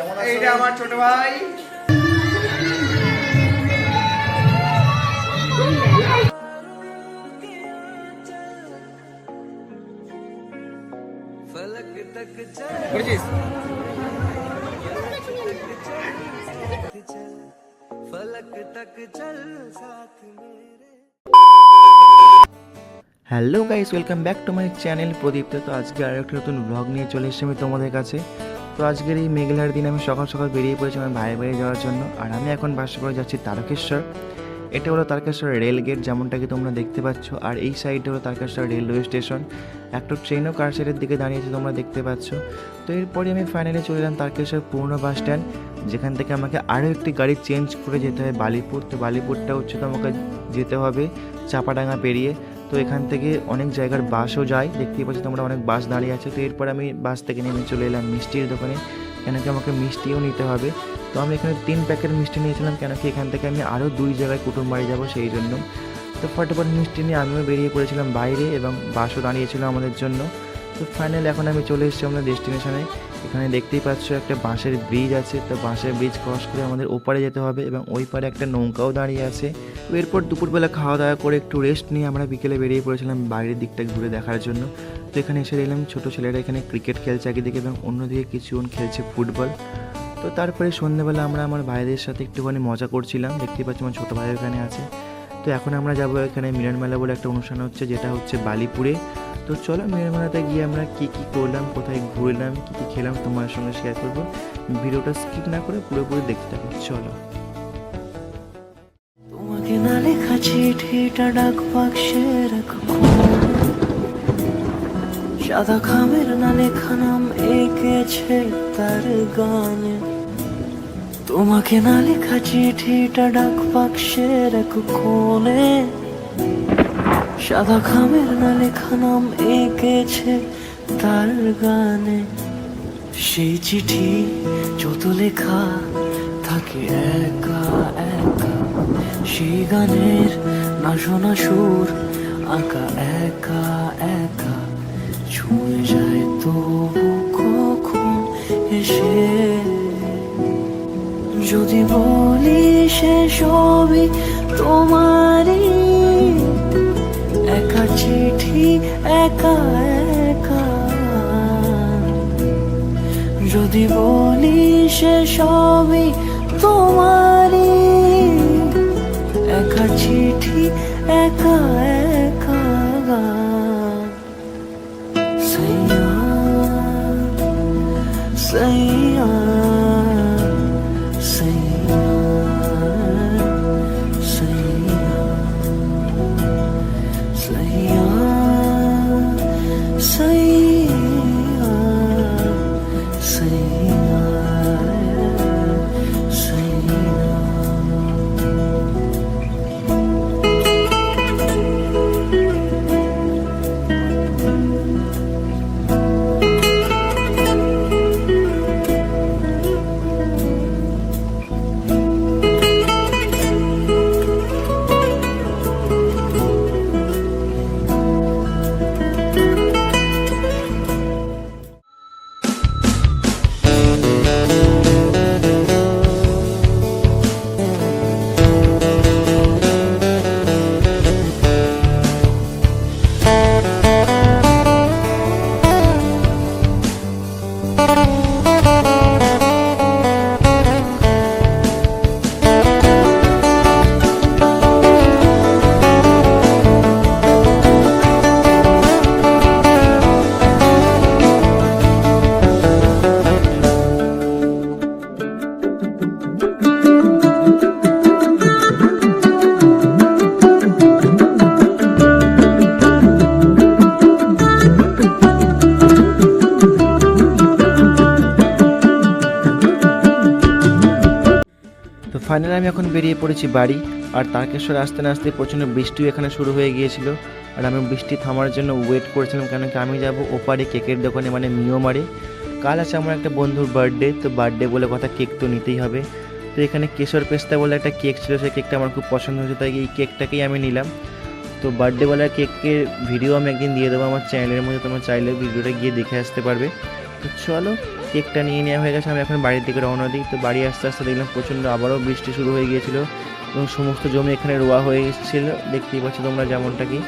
কেমন আছো? এইটা আমার ছোট ভাই। বুঝছিস? Hello guys, welcome back to my channel Pradipta. তো আজকে আরেকটা নতুন ব্লগ নিয়ে চলে এসেছি আমি তোমাদের কাছে। তো আজকের এই মেঘলার দিন আমি সকাল সকাল বেরিয়ে পড়েছি আমার ভাইয়ের বাড়ি যাওয়ার জন্য। আর আমি এখন বাসে করে যাচ্ছি তারকেশ্বর। এটা হলো তারকেশ্বর রেল গেট, যেমনটাকে তোমরা দেখতে পাচ্ছ। আর এই সাইডে হলো তারকেশ্বর রেলওয়ে স্টেশন। একটা ট্রেনও কারশেডের দিকে দাঁড়িয়েছে, তোমরা দেখতে পাচ্ছ। তো এরপরে আমি ফাইনালি চলে এলাম তারকেশ্বর পুরনো বাস স্ট্যান্ড, যেখান থেকে আমাকে আরও একটি গাড়ি চেঞ্জ করে যেতে হয় বালিপুর। তো বালিপুরটা হচ্ছে তো আমাকে যেতে হবে চাপাডাঙ্গা পেরিয়ে। তো এখান থেকে অনেক জায়গার বাসও যায়, দেখতেই পাচ্ছি তোমরা অনেক বাস দাঁড়িয়ে আছে। তো এরপর আমি বাস থেকে নেমে চলে এলাম মিষ্টির দোকানে, কেন কি আমাকে মিষ্টিও নিতে হবে। তো আমি এখানে 3 প্যাকেট মিষ্টি নিয়েছিলাম, কেন কি এখান থেকে আমি আরও 2 জায়গায় কুটুম বাড়ি যাবো সেই জন্য। তো ফটাফট মিষ্টি নিয়ে আমিও বেরিয়ে পড়েছিলাম বাইরে, এবং বাসও দাঁড়িয়েছিল আমাদের জন্য। তো ফাইনালি এখন আমি চলে এসেছি আমাদের ডেস্টিনেশনে। এখানে দেখতেই পাচ্ছ একটা বাঁশের ব্রিজ আছে। তো বাঁশের ব্রিজ ক্রস করে আমাদের ওপারে যেতে হবে, এবং ওই পারে একটা নৌকাও দাঁড়িয়ে আছে। তো এরপর দুপুরবেলা খাওয়া দাওয়া করে একটু রেস্ট নিয়ে আমরা বিকেলে বেরিয়ে পড়েছিলাম বাইরের দিকটা ঘুরে দেখার জন্য। তো এখানে এসে দেখলাম ছোটো ছেলেরা এখানে ক্রিকেট খেলছে একদিকে, এবং অন্যদিকে কিছুজন খেলছে ফুটবল। তো তারপরে সন্ধ্যেবেলা আমরা আমার ভাইদের সাথে একটুখানি মজা করছিলাম, দেখতেই পাচ্ছি আমার ছোটো ভাই এখানে আছে। তো এখন আমরা যাবো এখানে মিলন মেলা বলে একটা অনুষ্ঠান হচ্ছে, যেটা হচ্ছে বালিপুরে। তো চলো মিলন মেলাতে গিয়ে আমরা কী কী করলাম, কোথায় ঘুরলাম, কী কী খেলাম তোমার সঙ্গে শেয়ার করবো। ভিডিওটা স্কিপ না করে পুরোপুরি দেখতে থাকো, চলো। তোমাকে না লেখা চিঠিটা ডাক বাক্সে রাখো, সাদা খামের না লেখা নাম এঁকেছে তার গানে। তোমাকে না লেখা চিঠিটা ডাক বাক্সে রাখো কোণে, সাদা খামের না লেখা নাম এঁকেছে তার গানে। সেই চিঠি যত লেখা থাকে একা একা, সেই গানের না শোনা সুর আঁকা একা একা, ছুঁয়ে যায় তবু কখন এসে। যদি বলি সে সবই তোমারই, একা চিঠি একা একা। যদি বলি সে সবই তোমারই, একা চিঠি একা একা। সাইয়া সাইয়া সাইয়া সাইয়া সাইয়া সাইয়া সাইয়া। তো ফাইনালি আমি এখন বেরিয়ে পড়েছি বাড়ি। আর তারকেশ্বর আসতে না আসতে প্রচণ্ড বৃষ্টিও এখানে শুরু হয়ে গিয়েছিল। আর আমি বৃষ্টি থামার জন্য ওয়েট করেছিলাম, কেন কি আমি যাব ওপারে কেকের দোকানে, মানে মিওমারে। কাল আছে আমার একটা বন্ধুর বার্থডে, তো বার্থডে বলে কথা কেক তো নিতেই হবে। তো এখানে কেশর পেস্তা বলে একটা কেক ছিল, সেই কেকটা আমার খুব পছন্দ হয়েছে, তাই এই কেকটাকেই আমি নিলাম। তো বার্থডেওয়ালা কেকের ভিডিও আমি একদিন দিয়ে দেবো আমার চ্যানেলের মধ্যে, তোমরা চাইলে ভিডিওটা গিয়ে দেখে আসতে পারবে। তো চলো, তো কেকটা নিয়ে নেওয়া হয়ে গেছে, আমি এখন বাড়ির দিকে রওনা দিই। তো বাড়ি আস্তে আস্তে দেখলাম প্রচণ্ড আবারও বৃষ্টি শুরু হয়ে গিয়েছিল এবং সমস্ত জমি এখানে রোয়া হয়ে এসেছিলো, দেখতেই পাচ্ছ তোমরা যেমনটা কি।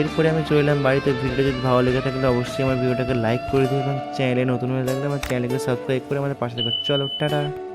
এরপরে আমি চলে এলাম বাড়িতে। ভিডিওটা যদি ভালো লেগে থাকলে অবশ্যই আমার ভিডিওটাকে লাইক করে দিও এবং চ্যানেলে নতুন হয়ে থাকলে আমার চ্যানেলকে সাবস্ক্রাইব করে আমাদের পাশে থাকো। চলো টাটা।